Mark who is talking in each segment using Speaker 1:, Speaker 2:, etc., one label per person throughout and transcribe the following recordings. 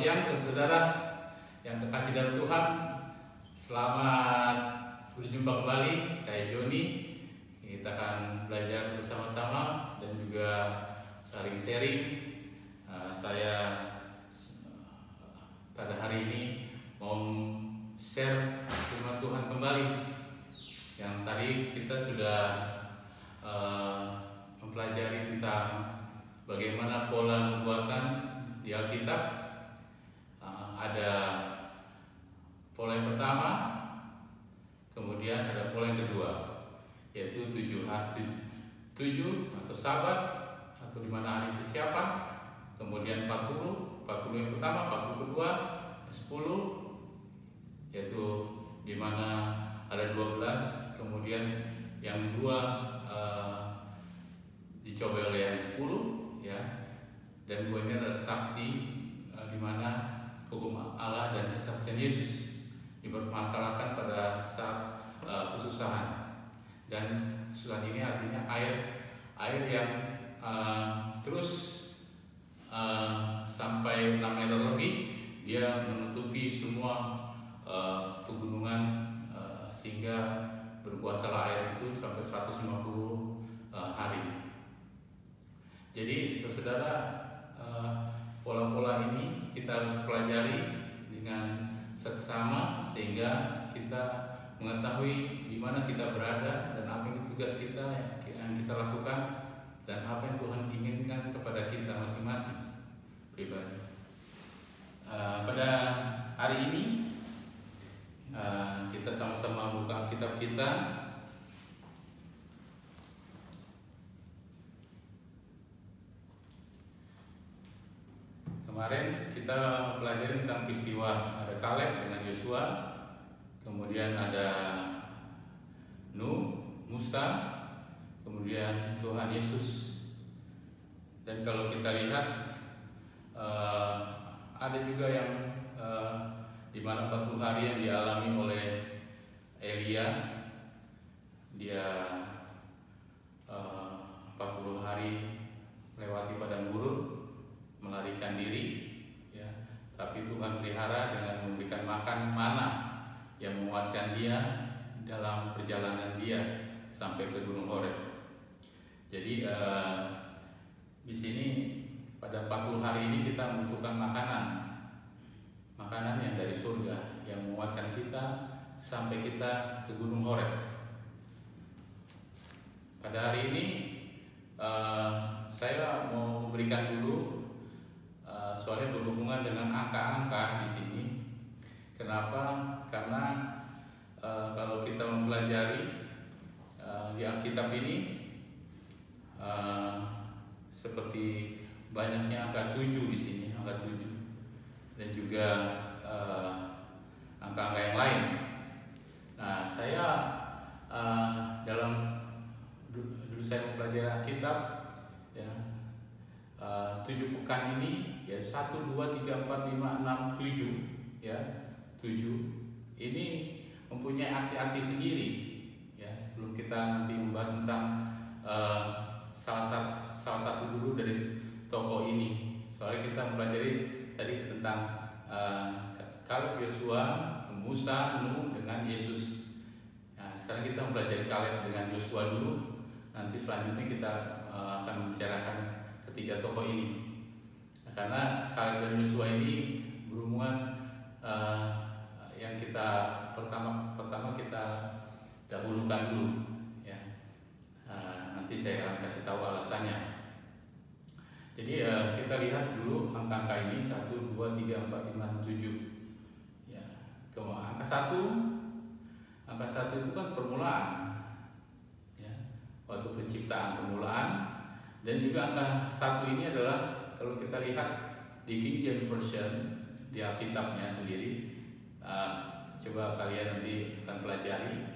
Speaker 1: siang saudara yang terkasih dalam Tuhan. Selamat berjumpa kembali. Saya Joni. Kita akan belajar bersama-sama dan juga saling sharing. Saya pada hari ini mau share firman Tuhan kembali. Yang tadi kita sudah mempelajari tentang bagaimana pola nubuatan di Alkitab. Ada pola yang pertama, kemudian ada pola yang kedua, yaitu 7 atau Sabat atau di mana hari persiapan, kemudian 40 yang pertama, 40 kedua, 10, yaitu di mana ada 12, kemudian yang 2 dicoba oleh yang 10, ya, dan 2 ini adalah saksi di mana hukum Allah dan kesaksian Yesus dipermasalahkan pada saat kesusahan. Dan kesusahan ini artinya air yang terus sampai 6 meter lebih, dia menutupi semua pegunungan sehingga berkuasalah air itu sampai 150 hari. Jadi saudara, pola-pola ini kita harus pelajari dengan seksama sehingga kita mengetahui di mana kita berada dan apa yang tugas kita yang kita lakukan dan apa yang Tuhan inginkan kepada kita masing-masing pribadi. Pada hari ini kita sama-sama buka kitab kita. Kemarin kita mempelajari tentang peristiwa ada Kaleb dengan Yosua, kemudian ada Nuh, Musa, kemudian Tuhan Yesus. Dan kalau kita lihat ada juga yang di mana 40 hari yang dialami oleh Elia. Dia 40 hari melewati padang gurun, melarikan diri, ya. Tapi Tuhan pelihara dengan memberikan makan mana yang menguatkan dia dalam perjalanan dia sampai ke Gunung Horeb. Jadi di sini pada 40 hari ini kita membutuhkan makanan yang dari surga yang menguatkan kita sampai kita ke Gunung Horeb. Pada hari ini saya mau memberikan dulu, soalnya berhubungan dengan angka-angka di sini. Kenapa? Karena kalau kita mempelajari di Alkitab ini seperti banyaknya angka 7 di sini, angka 7, dan juga angka-angka yang lain. Nah, saya dalam dulu saya mempelajari Alkitab, ya, 7 pekan ini, ya, 1, 2, 3, 4, 5, 6, 7, ya, 7 ini mempunyai arti-arti sendiri, ya. Sebelum kita nanti membahas tentang salah satu dulu dari tokoh ini, soalnya kita mempelajari tadi tentang Kaleb, Yosua, Musa, Nuh dengan Yesus. Nah, sekarang kita mempelajari Kaleb dengan Yosua dulu. Nanti selanjutnya kita akan membicarakan ketiga tokoh ini. Nah, karena Kaleb dan Yosua ini berhubungan, yang kita pertama kita dahulukan dulu, ya. Nanti saya akan kasih tahu alasannya. Jadi kita lihat dulu angka-angka ini 1, 2, 3, 4, 5, 6, 7. Ya. Angka 1 itu kan permulaan, ya. Waktu penciptaan, permulaan. Dan juga angka 1 ini adalah, kalau kita lihat di King James Version di Alkitabnya sendiri, coba kalian nanti akan pelajari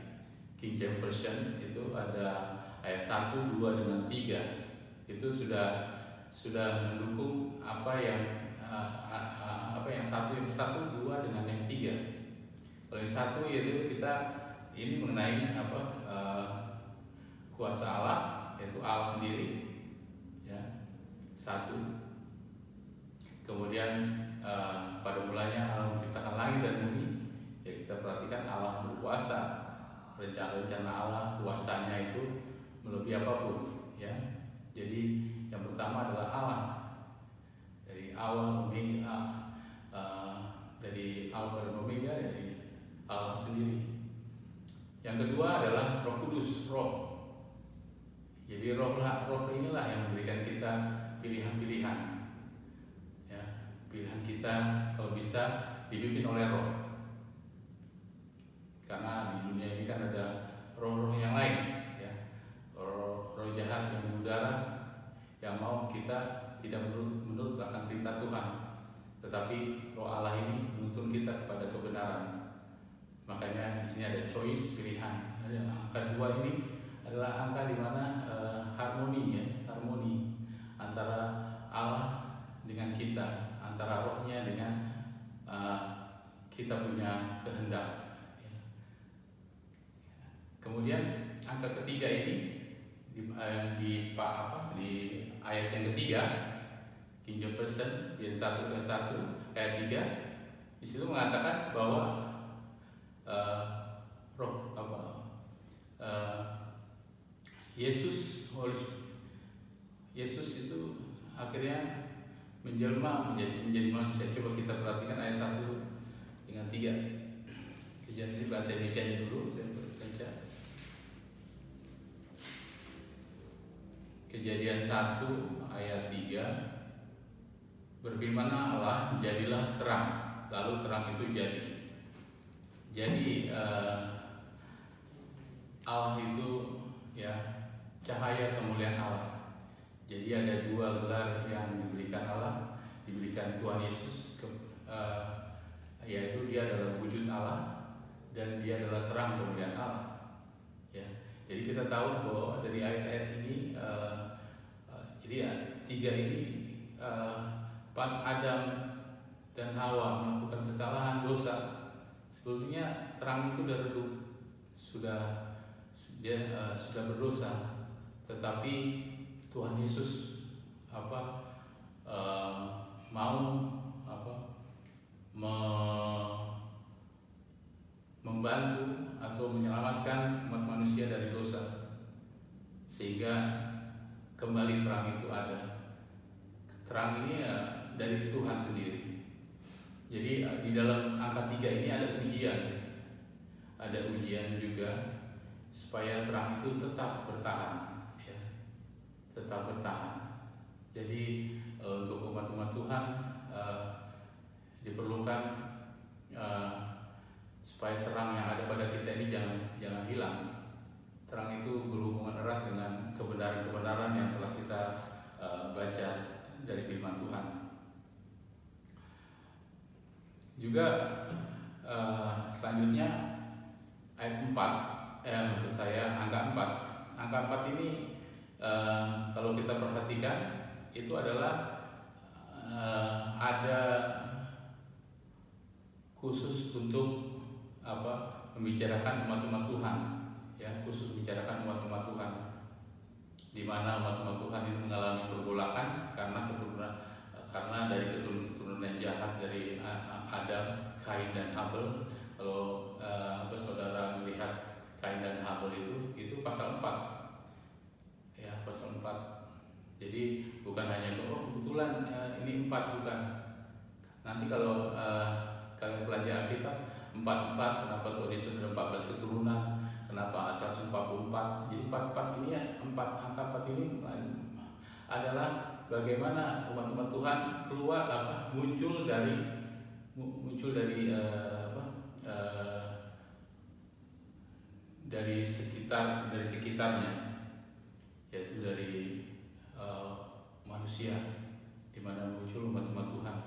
Speaker 1: King James Version, itu ada ayat 1, 2 dengan 3. Itu sudah mendukung apa yang satu, yang satu, 2 dengan yang 3. Kalau yang 1 yaitu kita ini mengenai kuasa Allah, yaitu Allah sendiri, ya, 1. Kemudian pada mulanya Allah menciptakan langit dan bumi. Ya, kita perhatikan Allah berkuasa, rencana Allah kuasanya itu melebihi apapun. Ya, jadi yang pertama adalah Allah dari awal Omega, dari Alfa dan Omega, dari Allah sendiri. Yang kedua adalah Roh Kudus, roh. Jadi roh inilah yang memberikan kita pilihan-pilihan. Ya, pilihan kita kalau bisa dipimpin oleh roh. Karena di dunia ini kan ada roh-roh yang lain, ya. Roh jahat yang di udara yang mau kita tidak menurut akan perintah Tuhan. Tetapi roh Allah ini menuntun kita kepada kebenaran. Makanya di sini ada choice, pilihan. Angka 2 ini adalah angka di mana harmoni antara Allah dengan kita, antara rohnya dengan kita punya kehendak. Kemudian angka ketiga ini di ayat yang ketiga, King James Version ayat 1 ayat 3, di situ mengatakan bahwa Yesus itu akhirnya menjelma menjadi manusia. Coba kita perhatikan ayat 1 dengan 3. Kejadian ini bahasa Indonesia dulu, saya baca. Kejadian 1 ayat 3, berfirmanlah Allah, jadilah terang, lalu terang itu jadi. Jadi Allah itu ya cahaya kemuliaan Allah. Jadi ada 2 gelar yang diberikan Allah, diberikan Tuhan Yesus, yaitu dia adalah wujud Allah dan dia adalah terang kemuliaan Allah. Ya, jadi kita tahu bahwa dari ayat-ayat ini, jadi ya, 3 ini pas Adam dan Hawa melakukan kesalahan dosa, sebetulnya terang itu sudah redup, sudah berdosa, tetapi Tuhan Yesus mau membantu atau menyelamatkan umat manusia dari dosa, sehingga kembali terang itu ada. Terang ini dari Tuhan sendiri. Jadi di dalam angka 3 ini ada ujian juga supaya terang itu tetap bertahan, ya, tetap bertahan. Jadi untuk umat-umat Tuhan diperlukan supaya terang yang ada pada kita ini jangan hilang. Terang itu berhubungan erat dengan kebenaran-kebenaran yang telah kita baca dari firman Tuhan. Juga selanjutnya ayat 4, maksud saya angka 4. Angka 4 ini kalau kita perhatikan itu adalah ada khusus untuk membicarakan umat-umat Tuhan, ya, khusus membicarakan umat-umat Tuhan, di mana umat-umat Tuhan ini mengalami pergolakan karena dari keturunan jahat dari Adam, Kain dan Habel. Kalau saudara melihat Kain dan Habel itu pasal 4, ya, pasal 4. Jadi bukan hanya kebetulan ini 4, bukan. Nanti kalau kalian belajar Alkitab 44, kenapa Tuhan Yesus ada 14 keturunan, kenapa 144. Jadi 44 ini ya, angka 4 ini adalah bagaimana umat-umat Tuhan keluar muncul dari sekitarnya, yaitu dari manusia, di mana muncul umat-umat Tuhan,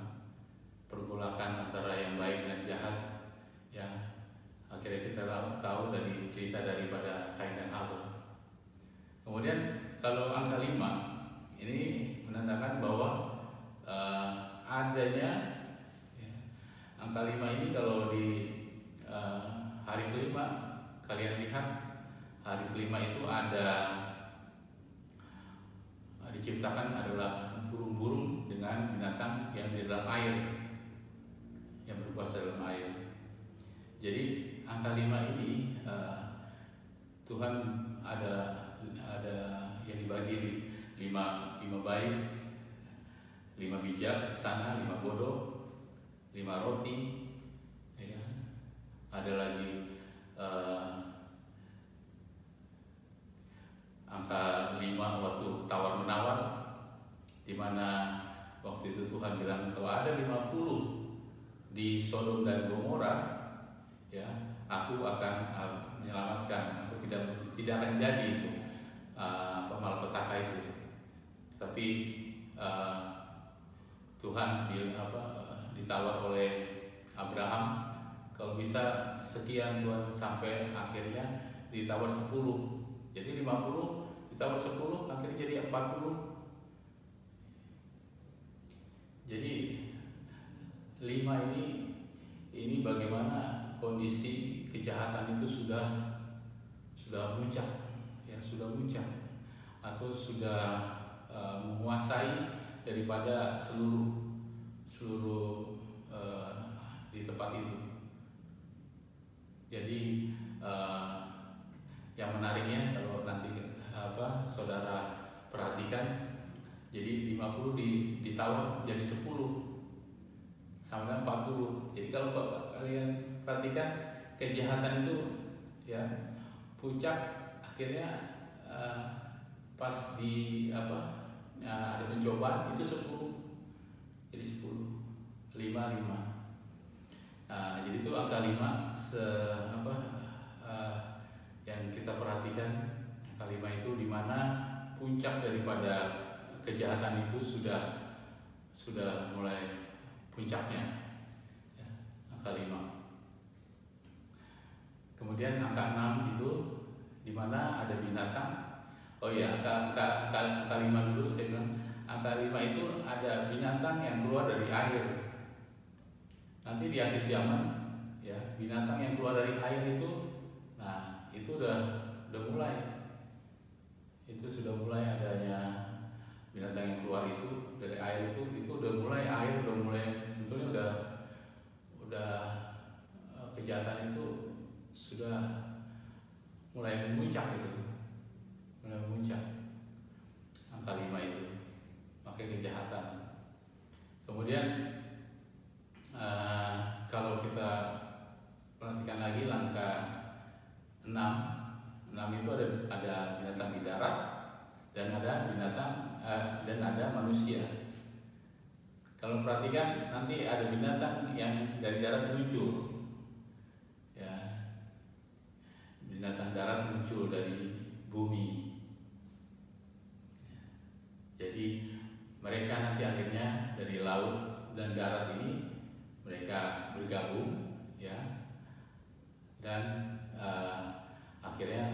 Speaker 1: pergolakan antara yang baik dan jahat, ya. Akhirnya kita tahu dari cerita daripada Kain dan Habel. Kemudian kalau angka 5 ini menandakan bahwa adanya, ya, angka 5 ini kalau di hari kelima, kalian lihat hari kelima itu ada diciptakan adalah burung-burung dengan binatang yang di dalam air. berpuasa dalam air. Jadi angka 5 ini Tuhan ada yang dibagi 5 baik, 5 bijak sana, 5 bodoh, 5 roti, ya. Ada lagi angka 5 waktu tawar menawar, di mana waktu itu Tuhan bilang kalau ada 50 di Sodom dan Gomora, ya, aku akan menyelamatkan, aku tidak akan jadi itu malapetaka itu. Tapi Tuhan ditawar oleh Abraham, kalau bisa sekian Tuhan, sampai akhirnya ditawar 10. Jadi 50 ditawar 10, akhirnya jadi 40. Jadi 5 ini bagaimana kondisi kejahatan itu sudah muncak, ya, sudah muncak atau sudah menguasai daripada seluruh di tempat itu. Jadi yang menariknya kalau nanti saudara perhatikan, jadi 50 ditawar jadi 10 sama dengan 40. Jadi kalau kalian perhatikan kejahatan itu, ya, puncak akhirnya pas ada pencobaan itu 10. Jadi 10 5. Jadi itu angka 5 yang kita perhatikan. Angka 5 itu dimana puncak daripada kejahatan itu sudah mulai puncaknya, ya, angka 5. Kemudian angka 6 itu dimana ada binatang. Oh ya, angka 5 dulu saya bilang. Angka 5 itu ada binatang yang keluar dari air. Nanti di akhir zaman, ya, binatang yang keluar dari air itu, nah itu udah mulai. Itu sudah mulai adanya binatang yang keluar itu dari air itu udah mulai, air udah mulai, sebetulnya udah kejahatan itu sudah mulai memuncak gitu. Mulai memuncak angka 5 itu, pakai kejahatan. Kemudian kalau kita perhatikan lagi langkah 6 itu ada binatang di darat dan ada binatang dan ada manusia. Kalau perhatikan nanti ada binatang yang dari darat muncul, ya, binatang darat muncul dari bumi. Jadi mereka nanti akhirnya dari laut dan darat ini mereka bergabung, ya, dan akhirnya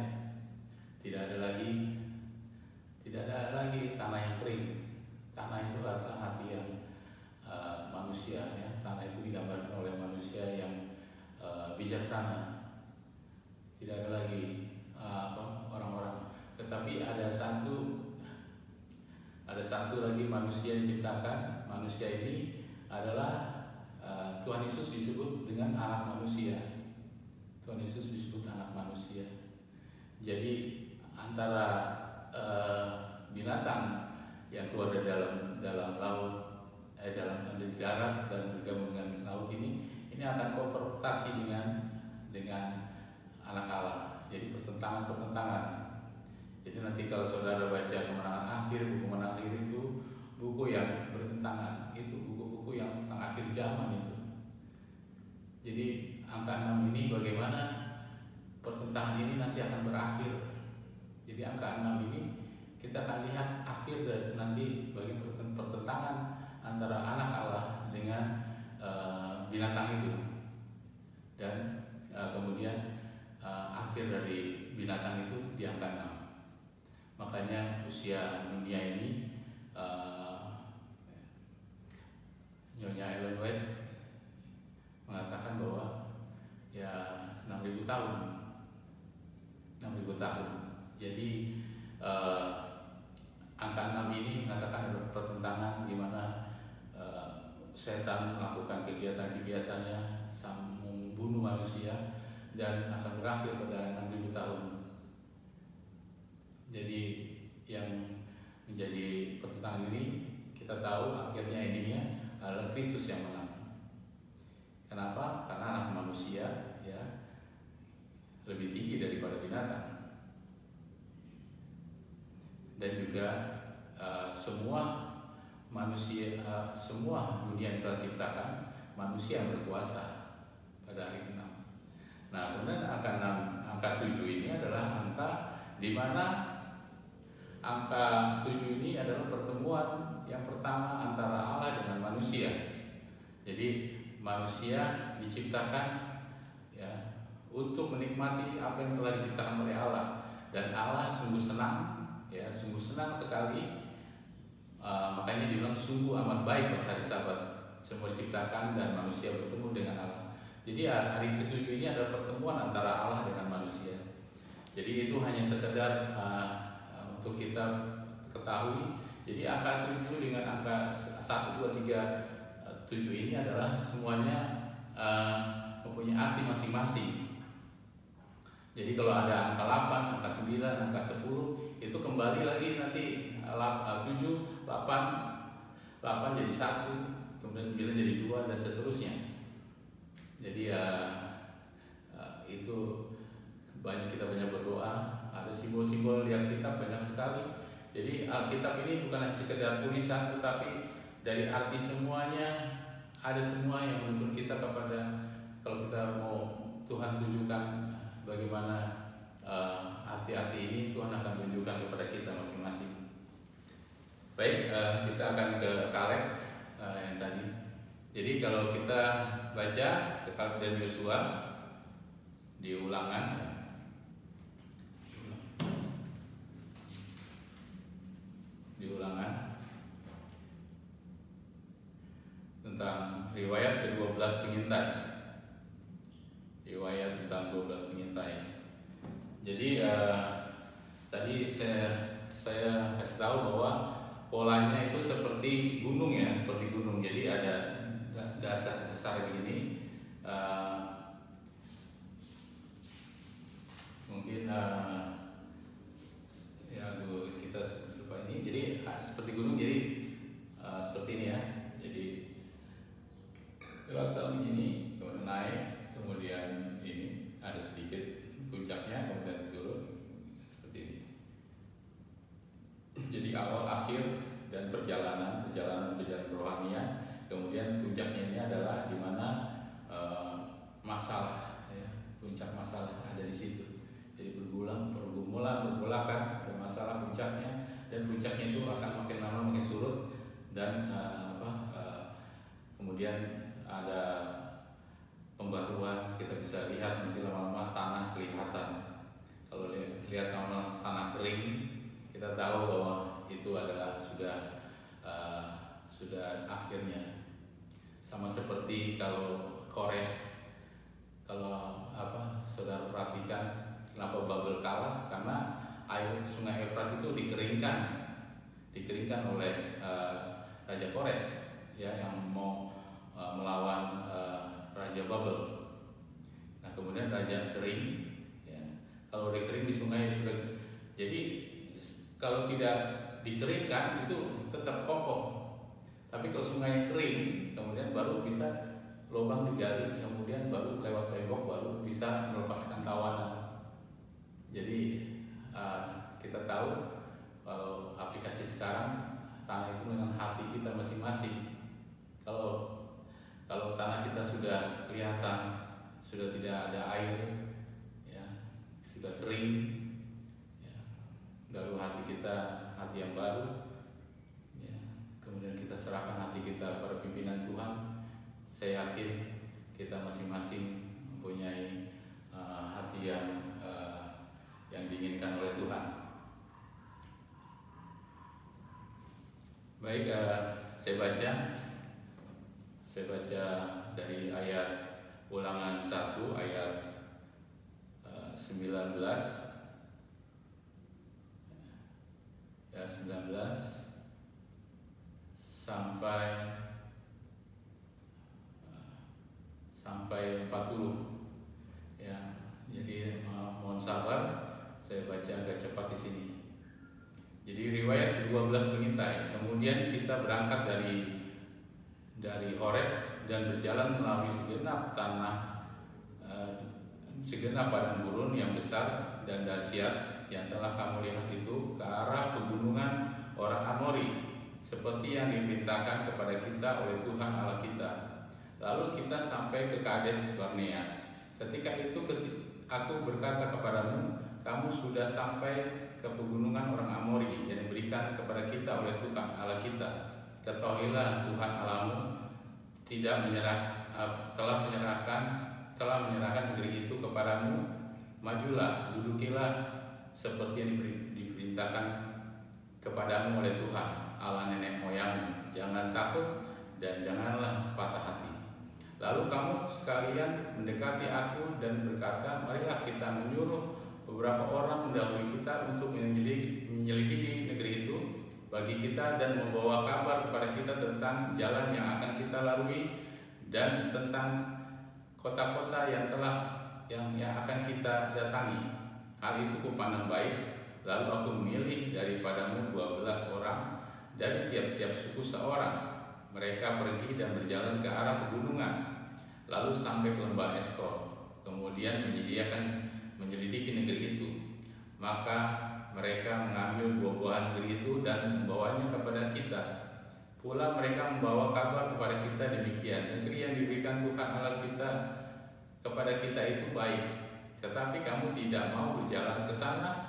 Speaker 1: tidak ada lagi tanah yang kering. Tanah itu adalah hati yang manusia, ya. Tanah itu digambarkan oleh manusia yang bijaksana. Tidak ada lagi orang-orang, tetapi ada satu lagi manusia yang diciptakan. Manusia ini adalah Tuhan Yesus disebut dengan anak manusia. Tuhan Yesus disebut anak manusia. Jadi antara binatang yang keluar dari dalam laut, dalam darat dan bergabung dengan laut ini akan konfrontasi dengan anak Allah. Jadi pertentangan. Jadi nanti kalau saudara baca Kemenangan Akhir, buku Kemenangan Akhir itu buku yang bertentangan, itu buku-buku yang tentang akhir zaman itu. Jadi angka 6 ini bagaimana pertentangan ini nanti akan berakhir. Jadi angka 6 ini kita akan lihat akhir dari nanti bagi pertentangan antara anak Allah dengan binatang itu, dan kemudian akhir dari binatang itu di angka 6. Makanya usia dunia ini, Nyonya Ellen White mengatakan bahwa ya 6.000 tahun. Jadi angka 6 ini mengatakan ada pertentangan di mana setan melakukan kegiatan-kegiatannya membunuh manusia dan akan berakhir pada 6.000 tahun. Jadi yang menjadi pertentangan ini kita tahu akhirnya endingnya adalah Kristus yang menang. Kenapa? Karena anak manusia ya lebih tinggi daripada binatang. Dan juga semua manusia, semua dunia yang telah diciptakan, manusia yang berkuasa pada hari ke-6. Nah, kemudian angka 7 ini adalah angka di mana angka 7 ini adalah pertemuan yang pertama antara Allah dengan manusia. Jadi manusia diciptakan ya untuk menikmati apa yang telah diciptakan oleh Allah, dan Allah sungguh senang ya, sungguh senang sekali. Makanya dibilang sungguh amat baik pas hari Sabat, semua diciptakan dan manusia bertemu dengan Allah. Jadi hari ke-7 ini adalah pertemuan antara Allah dengan manusia. Jadi itu hanya sekedar untuk kita ketahui. Jadi angka 7 dengan angka 1, 2, 3, 7 ini adalah semuanya mempunyai arti masing-masing. Jadi kalau ada angka 8, angka 9, angka 10, itu kembali lagi nanti 7, 8 jadi 1, kemudian 9 jadi 2 dan seterusnya. Jadi itu banyak berdoa, ada simbol-simbol di Alkitab banyak sekali. Jadi Alkitab ini bukan hanya sekedar tulisan, tetapi dari arti semuanya ada semua yang menuntun kita kepada, kalau kita mau Tuhan tunjukkan bagaimana arti-arti ini, Tuhan akan tunjukkan kepada kita masing-masing. Baik, kita akan ke Kaleb yang tadi. Jadi kalau kita baca ke Kaleb dan Yosua di Ulangan, tentang riwayat ke-12 pengintai. Riwayat tentang 12 pengintai. Jadi tadi saya kasih tahu bahwa polanya itu seperti gunung ya, seperti gunung. Jadi ada dasar begini. Mungkin kita lupa ini. Jadi seperti gunung. Jadi seperti ini ya. Jadi rata begini, kemudian naik, kemudian ini ada sedikit puncaknya, kemudian turun seperti ini. Jadi awal, akhir, dan perjalanan kerohanian. Kemudian puncaknya ini adalah di mana masalah, ya, puncak masalah ada di situ. Jadi pergumulan, ada masalah puncaknya, dan puncaknya itu akan makin lama makin surut, dan kemudian ada pembaruan. Kita bisa lihat nanti lama-lama tanah kelihatan. Kalau lihat tanah kering, kita tahu bahwa itu adalah sudah akhirnya. Sama seperti kalau Kores, kalau saudara perhatikan kenapa Babel kalah, karena air sungai Efrat itu dikeringkan oleh Raja Kores ya, yang mau melawan Raja Babel. Nah kemudian raja kering ya. Kalau udah kering di sungai sudah, jadi kalau tidak dikeringkan itu tetap kokoh. Tapi kalau sungai kering, kemudian baru bisa lubang digali, kemudian baru lewat tembok baru bisa melepaskan tawanan. Jadi kita tahu kalau aplikasi sekarang, tanah itu dengan hati kita masing-masing. Kalau tanah kita sudah kelihatan, sudah tidak ada air, ya, sudah kering, ya, lalu hati kita hati yang baru, ya, kemudian kita serahkan hati kita pada pimpinan Tuhan. Saya yakin kita masing-masing mempunyai hati yang diinginkan oleh Tuhan. Baik, saya baca dari ayat Ulangan 1 ayat 19 sampai Saya baca agak cepat di sini. Jadi riwayat 12 pengintai. Kemudian kita berangkat dari Horeb dan berjalan melalui segenap padang gurun yang besar dan dahsyat yang telah kamu lihat itu ke arah pegunungan orang Amori, seperti yang diperintahkan kepada kita oleh Tuhan Allah kita. Lalu kita sampai ke Kades Barnea. Ketika itu aku berkata kepadamu, kamu sudah sampai ke pegunungan orang Amori yang diberikan kepada kita oleh Tuhan Allah kita. Ketahuilah Tuhan Allahmu telah menyerahkan negeri itu kepadamu. Majulah, dudukilah seperti yang diperintahkan kepadamu oleh Tuhan Allah nenek moyangmu. Jangan takut dan janganlah patah hati. Lalu kamu sekalian mendekati aku dan berkata, marilah kita menyuruh beberapa orang mendahului kita untuk menyelidiki negeri itu bagi kita dan membawa kabar kepada kita tentang jalan yang akan kita lalui dan tentang kota-kota yang akan kita datangi. Hal itu kupandang baik. Lalu aku memilih daripadamu 12 orang dari tiap-tiap suku seorang. Mereka pergi dan berjalan ke arah pegunungan, lalu sampai ke lembah Eskol. Kemudian menyelidiki negeri itu. Maka mereka mengambil buah-buahan negeri itu dan membawanya kepada kita. Pula mereka membawa kabar kepada kita demikian, negeri yang diberikan Tuhan Allah kita kepada kita itu baik, tetapi kamu tidak mau berjalan ke sana.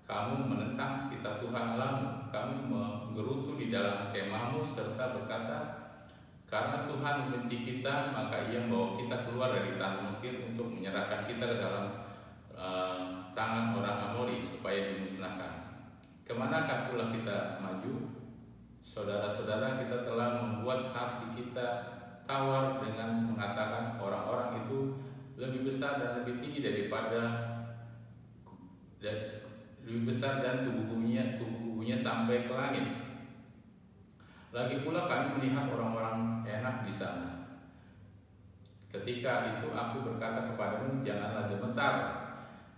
Speaker 1: Kamu menentang kita Tuhan Allahmu. Kamu menggerutu di dalam kemahmu serta berkata, karena Tuhan membenci kita, maka Ia membawa kita keluar dari tanah Mesir untuk menyerahkan kita ke dalam tangan orang Amori supaya dimusnahkan. Kemanakah pula kita maju? Saudara-saudara, kita telah membuat hati kita tawar dengan mengatakan orang-orang itu lebih besar dan lebih tinggi dan kubu-kubunya sampai ke langit. Lagi pula kami melihat orang-orang enak di sana. Ketika itu aku berkata kepadamu, janganlah gemetar,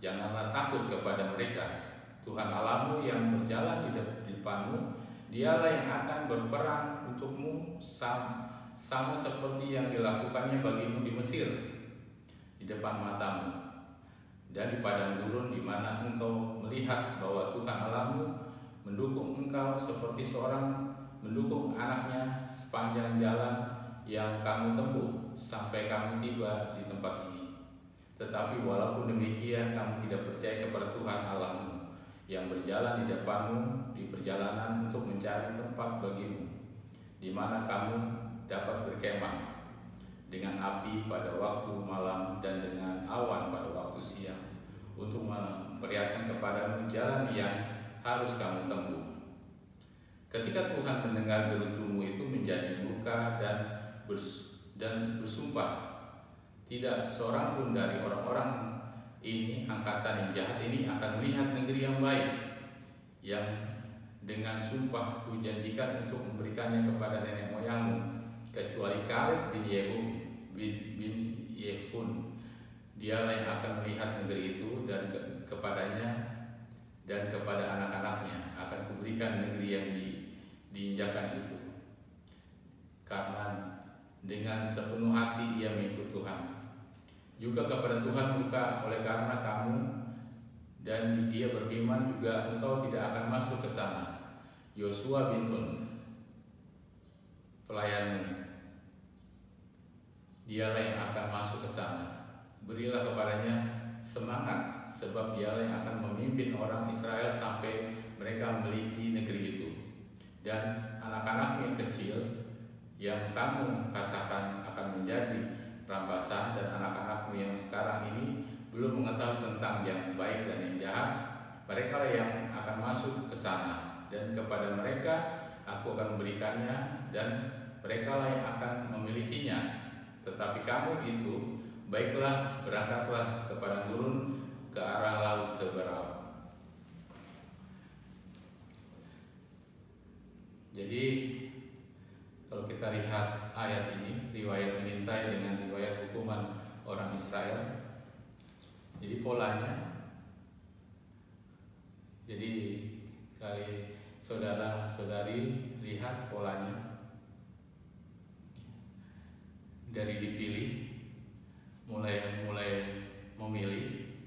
Speaker 1: janganlah takut kepada mereka. Tuhan Allahmu yang berjalan di depanmu, Dialah yang akan berperang untukmu sama seperti yang dilakukannya bagimu di Mesir, di depan matamu. Dan di padang gurun di mana engkau melihat bahwa Tuhan Allahmu mendukung engkau seperti seorang mendukung anaknya sepanjang jalan yang kamu tempuh sampai kamu tiba di tempat ini. Tetapi walaupun demikian kamu tidak percaya kepada Tuhan Allahmu yang berjalan di depanmu di perjalanan untuk mencari tempat bagimu, di mana kamu dapat berkemah dengan api pada waktu malam dan dengan awan pada waktu siang, untuk memperlihatkan kepadamu jalan yang harus kamu tempuh. Ketika Tuhan mendengar gerutumu itu menjadi murka dan bersumpah, tidak seorang pun dari orang-orang ini, angkatan yang jahat ini, akan melihat negeri yang baik yang dengan sumpah kujanjikan untuk memberikannya kepada nenek moyangmu, kecuali Kaleb bin Yefun. Dialah yang akan melihat negeri itu, dan kepadanya dan kepada anak-anaknya akan kuberikan negeri yang diinjakan itu, karena dengan sepenuh hati ia mengikut Tuhan. Juga kepada Tuhan murka oleh karena kamu, dan ia berfirman juga, engkau tidak akan masuk ke sana. Yosua bin Nun, pelayanmu, dialah yang akan masuk ke sana. Berilah kepadanya semangat, sebab dialah yang akan memimpin orang Israel sampai mereka memiliki negeri itu. Dan anak-anakmu yang kecil yang kamu katakan akan menjadi rampasan, dan anak-anakmu yang sekarang ini belum mengetahui tentang yang baik dan yang jahat, mereka lah yang akan masuk ke sana, dan kepada mereka aku akan memberikannya, dan mereka lah yang akan memilikinya. Tetapi kamu itu, baiklah, berangkatlah ke padang gurun ke arah laut Teberau. Jadi kalau kita lihat ayat ini, riwayat mengintai dengan riwayat hukuman orang Israel, jadi polanya Jadi kali saudara-saudari lihat polanya dari dipilih, mulai memilih,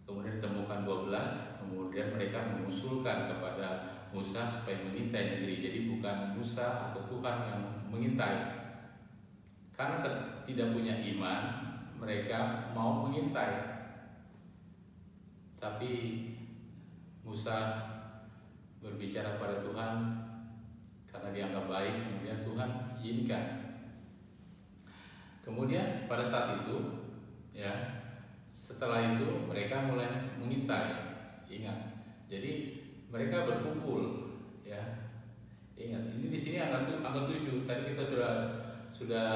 Speaker 1: kemudian ditemukan 12, kemudian mereka mengusulkan kepada Musa supaya mengintai negeri. Jadi bukan Musa atau Tuhan yang mengintai, karena tidak punya iman, mereka mau mengintai. Tapi Musa berbicara pada Tuhan karena dianggap baik, kemudian Tuhan izinkan. Kemudian pada saat itu, ya, setelah itu mereka mulai mengintai. Ingat, jadi mereka berkumpul, ya. Ingat, ini di sini angka 7. Tadi kita sudah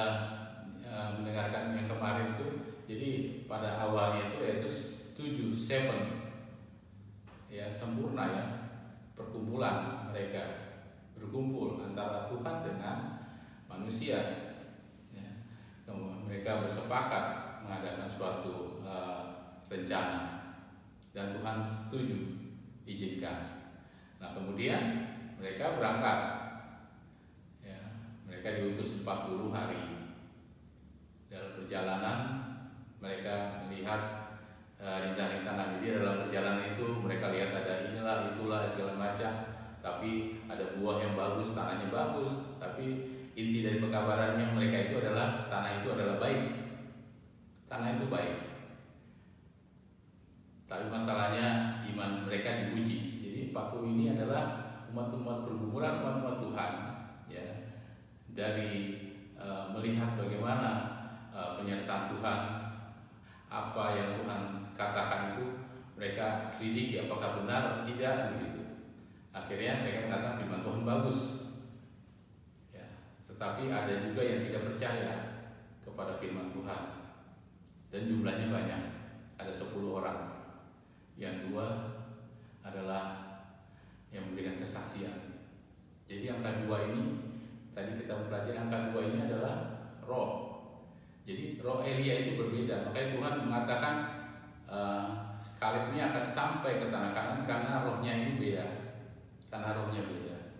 Speaker 1: mendengarkan yang kemarin itu. Jadi pada awalnya itu yaitu 7, ya, sempurna, ya, perkumpulan mereka berkumpul antara Tuhan dengan manusia, ya. Kemudian mereka bersepakat mengadakan suatu rencana dan Tuhan setuju, izinkan. Nah, kemudian mereka berangkat, ya, mereka diutus 40 hari. Dalam perjalanan mereka melihat rintangan-rintangan. Jadi dalam perjalanan itu mereka lihat ada inilah, itulah, segala macam. Tapi ada buah yang bagus, tanahnya bagus. Tapi inti dari pekabarannya mereka itu adalah tanah itu adalah baik. Tanah itu baik. Tapi masalahnya iman mereka diuji. Jadi 40 ini adalah umat-umat pergumulan, umat-umat Tuhan, ya, dari melihat bagaimana penyertaan Tuhan, apa yang Tuhan katakan itu mereka selidiki apakah benar atau tidak, begitu. Akhirnya mereka mengatakan firman Tuhan bagus, ya. Tetapi ada juga yang tidak percaya kepada firman Tuhan, dan jumlahnya banyak. Ada 10 orang, yang 2 adalah yang memberikan kesaksian. Jadi angka 2 ini, tadi kita mempelajari angka 2 ini adalah roh. Jadi roh Elia itu berbeda. Makanya Tuhan mengatakan Kaleb ini akan sampai ke tanah Kanaan karena rohnya ini beda. Karena rohnya beda.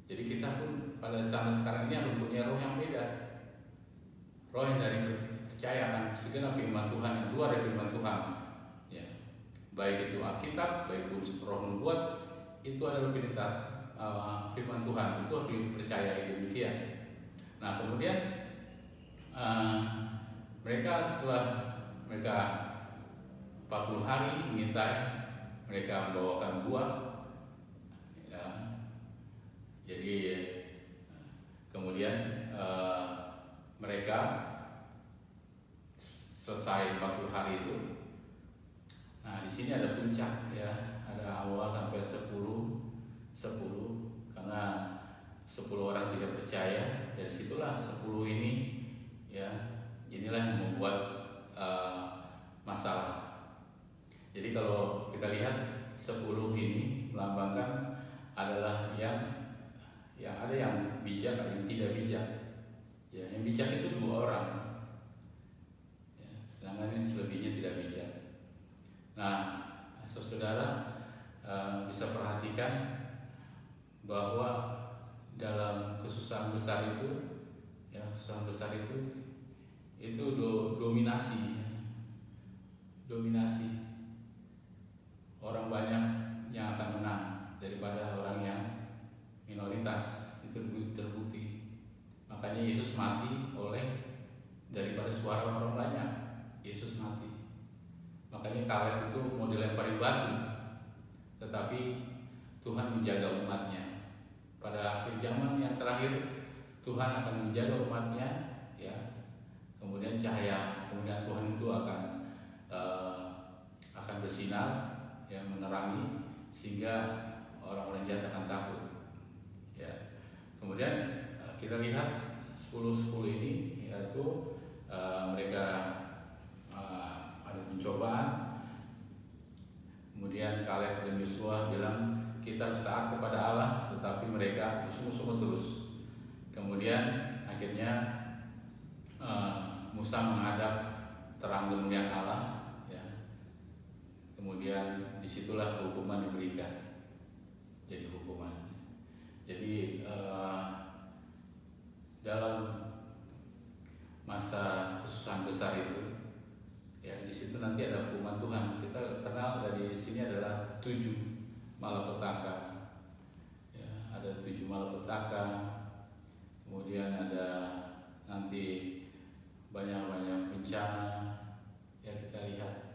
Speaker 1: Jadi kita pun pada zaman sekarang ini harus punya roh yang beda. Roh yang dari percaya akan segenap firman Tuhan, yang keluar dari firman Tuhan, ya. Baik itu Alkitab, baik itu roh nubuat, itu adalah perintah firman Tuhan. Itu harus dipercayai demikian. Nah, kemudian mereka setelah mereka 40 hari mengintai, mereka membawakan buah, ya. Jadi kemudian mereka selesai 40 hari itu. Nah, di sini ada puncak, ya, ada awal sampai 10 karena 10 orang tidak percaya. Dari situlah 10 ini, ya, inilah yang membuat masalah. Jadi kalau kita lihat 10 ini melambangkan adalah yang ada yang bijak, ada yang tidak bijak. Ya, yang bijak itu 2 orang, ya, sedangkan yang selebihnya tidak bijak. Nah, saudara bisa perhatikan bahwa dalam kesusahan besar itu, ya, kesusahan besar itu dominasi, orang banyak yang akan menang daripada orang yang minoritas. Itu terbukti. Makanya Yesus mati daripada suara orang banyak. Yesus mati. Makanya Kaleb itu mau dilemparin batu, tetapi Tuhan menjaga umatnya. Pada akhir zaman yang terakhir, Tuhan akan menjaga umatnya, ya. Kemudian kemudian Tuhan itu akan bersinar, ya, menerangi, sehingga orang-orang jahat akan takut, ya. Kemudian kita lihat 10 ini, yaitu mereka ada pencobaan. Kemudian Kaleb dan Yosua bilang kita harus taat kepada Allah, tetapi mereka bersungguh-sungguh terus. Kemudian akhirnya Musa menghadap terang kemuliaan Allah, ya. kemudian disitulah hukuman diberikan, jadi hukuman. Jadi dalam masa kesusahan besar itu, ya di situ nanti ada hukuman Tuhan. Kita kenal dari sini adalah 7 malapetaka. Ya, ada 7 malapetaka. Kemudian ada nanti banyak bencana. Ya, kita lihat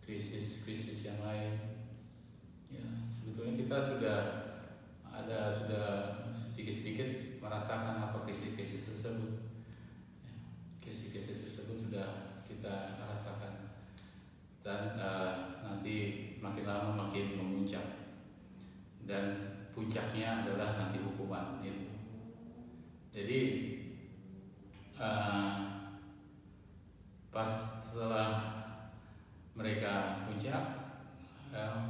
Speaker 1: krisis yang lain. Ya, sebetulnya kita sudah sedikit-sedikit merasakan apa krisis-krisis tersebut. Ya, krisis-krisis tersebut sudah kita rasakan, dan nanti makin lama makin memuncak, dan puncaknya adalah nanti hukuman itu. Jadi pas setelah mereka puncak,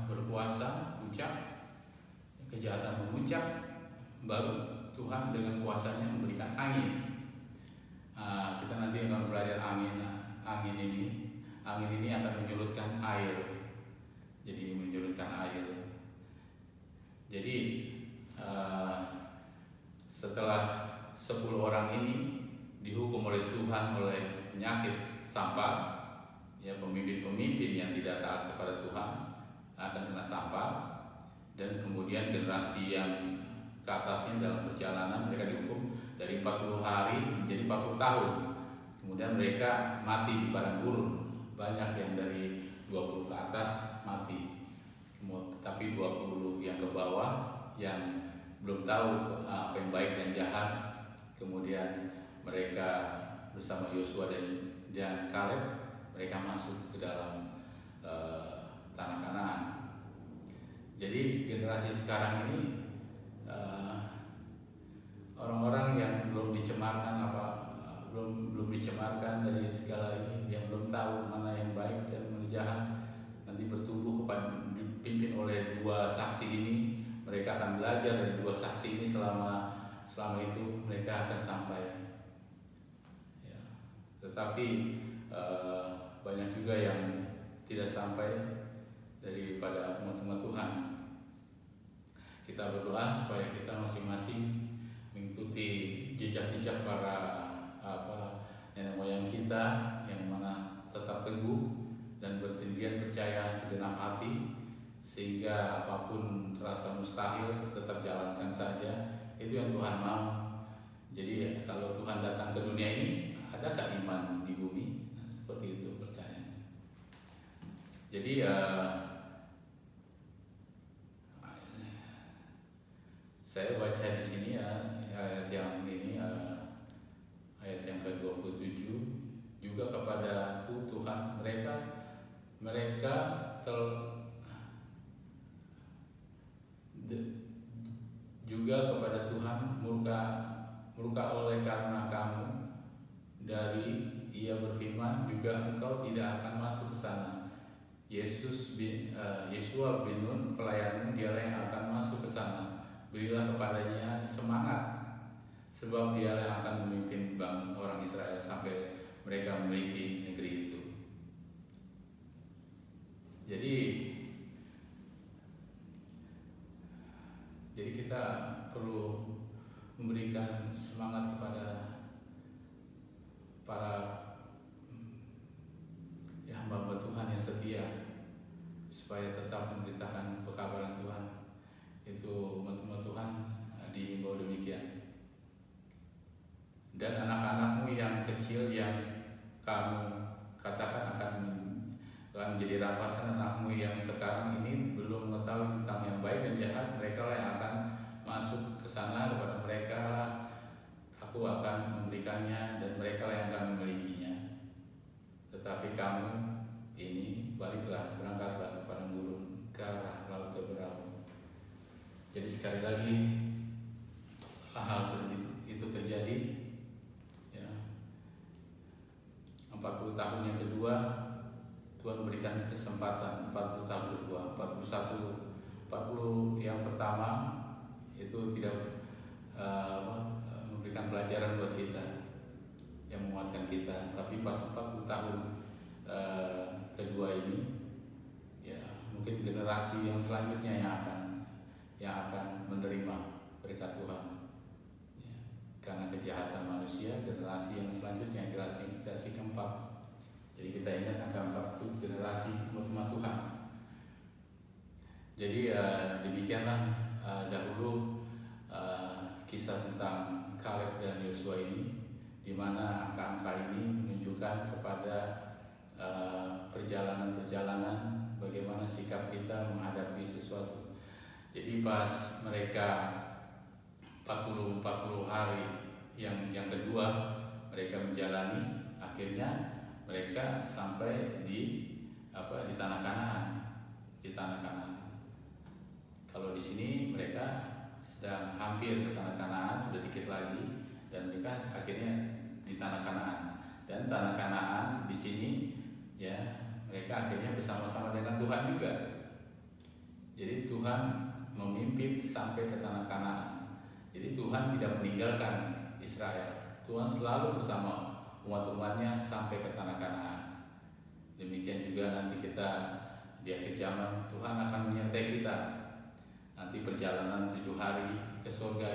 Speaker 1: berkuasa puncak, kejahatan memuncak, baru Tuhan dengan kuasanya memberikan angin. Kita nanti akan belajar angin ini akan menyurutkan air. Jadi menyurutkan air. Jadi setelah 10 orang ini dihukum oleh Tuhan oleh penyakit sampar, ya, pemimpin-pemimpin yang tidak taat kepada Tuhan akan kena sampar, dan kemudian generasi yang ke atasnya dalam perjalanan mereka dihukum dari 40 hari menjadi 40 tahun. Kemudian mereka mati di padang gurun. Banyak yang dari 20 ke atas mati, tapi 20 yang ke bawah yang belum tahu apa yang baik dan jahat, kemudian mereka bersama Yosua dan Kaleb, mereka masuk ke dalam tanah Kanaan. Jadi generasi sekarang ini orang-orang yang belum dicemarkan dari segala ini, yang belum tahu mana yang baik dan mana jahat, nanti bertumbuh kepada dipimpin oleh 2 saksi ini. Mereka akan belajar dari 2 saksi ini selama itu mereka akan sampai. Ya. Tetapi banyak juga yang tidak sampai daripada umat-umat Tuhan. Kita berdoa supaya kita masing-masing mengikuti jejak-jejak para nenek moyang kita, yang mana tetap teguh dan bertindih percaya segenap hati, sehingga apapun terasa mustahil tetap jalankan saja. Itu yang Tuhan mau. Jadi kalau Tuhan datang ke dunia ini, adakah iman di bumi? Nah, seperti itu percaya. Jadi saya baca di sini ayat yang ini, ayat yang ke-27, juga kepadaku Tuhan mereka juga kepada Tuhan murka oleh karena kamu. Dari ia berfirman, juga engkau tidak akan masuk ke sana. Yesua bin Nun pelayanmu, dialah yang akan masuk ke sana. Berilah kepadanya semangat, sebab dialah yang akan memimpin orang Israel sampai mereka memiliki negeri itu. Jadi kita perlu memberikan semangat kepada para hamba Tuhan yang setia, supaya tetap memberitakan pekabaran Tuhan. Itu umat-umat Tuhan dihimbau demikian. Dan anak-anakmu yang kecil yang kamu katakan akan menjadi rampasan, anakmu yang sekarang ini belum mengetahui tentang yang baik dan jahat, mereka lah yang akan masuk ke sana. Kepada mereka lah aku akan memberikannya, dan mereka lah yang akan memilikinya. Tetapi kamu ini baliklah, berangkatlah ke padang gurun, ke arah laut Teberau. Jadi sekali lagi, setelah hal itu terjadi, ya, 40 tahun yang kedua Tuhan memberikan kesempatan. 40 tahun kedua, 40 yang pertama itu tidak memberikan pelajaran buat kita, yang menguatkan kita. Tapi pas 40 tahun kedua ini, ya, mungkin generasi yang selanjutnya yang akan menerima berkat Tuhan. Ya, karena kejahatan manusia, generasi yang selanjutnya, generasi keempat. Jadi kita ingat angka 4 itu generasi umat Tuhan. Jadi demikianlah dahulu kisah tentang Kaleb dan Yosua ini, di mana angka-angka ini menunjukkan kepada perjalanan-perjalanan bagaimana sikap kita menghadapi sesuatu. Jadi pas mereka 40 hari yang kedua mereka menjalani, akhirnya mereka sampai di tanah Kanaan. Di tanah Kanaan. Kalau di sini mereka sedang hampir ke tanah Kanaan, sudah dikit lagi, dan mereka akhirnya di tanah Kanaan. Dan tanah Kanaan di sini ya mereka akhirnya bersama-sama dengan Tuhan juga. Jadi Tuhan memimpin sampai ke tanah Kanaan. Jadi Tuhan tidak meninggalkan Israel. Tuhan selalu bersama umat-umatnya sampai ke tanah Kanaan. Demikian juga nanti kita di akhir zaman Tuhan akan menyertai kita. Nanti perjalanan 7 hari ke surga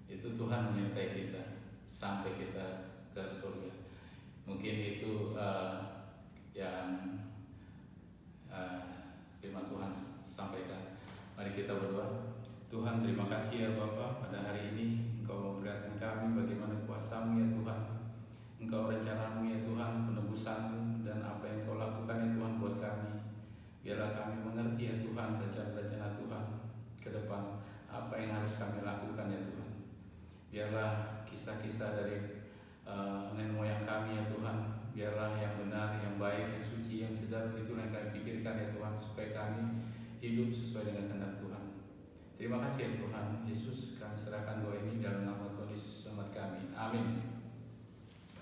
Speaker 1: itu Tuhan menyertai kita sampai kita ke surga. Mungkin itu yang firman Tuhan sampaikan. Mari kita berdoa. Tuhan, terima kasih ya Bapa, pada hari ini Engkau memperlihatkan kami bagaimana kuasa-Mu ya Tuhan. Engkau rencana-Mu ya Tuhan, penebusan-Mu dan apa yang Kau lakukan ya Tuhan buat kami. Biarlah kami mengerti ya Tuhan rencana-rencana Tuhan ke depan, apa yang harus kami lakukan ya Tuhan. Biarlah kisah-kisah dari nenek moyang kami ya Tuhan, biarlah yang benar, yang baik, yang suci, yang sedap, itulah yang kami pikirkan ya Tuhan, supaya kami hidup sesuai dengan kehendak Tuhan. Terima kasih ya Tuhan Yesus, kami serahkan doa ini dalam nama Tuhan Yesus selamat kami. Amin.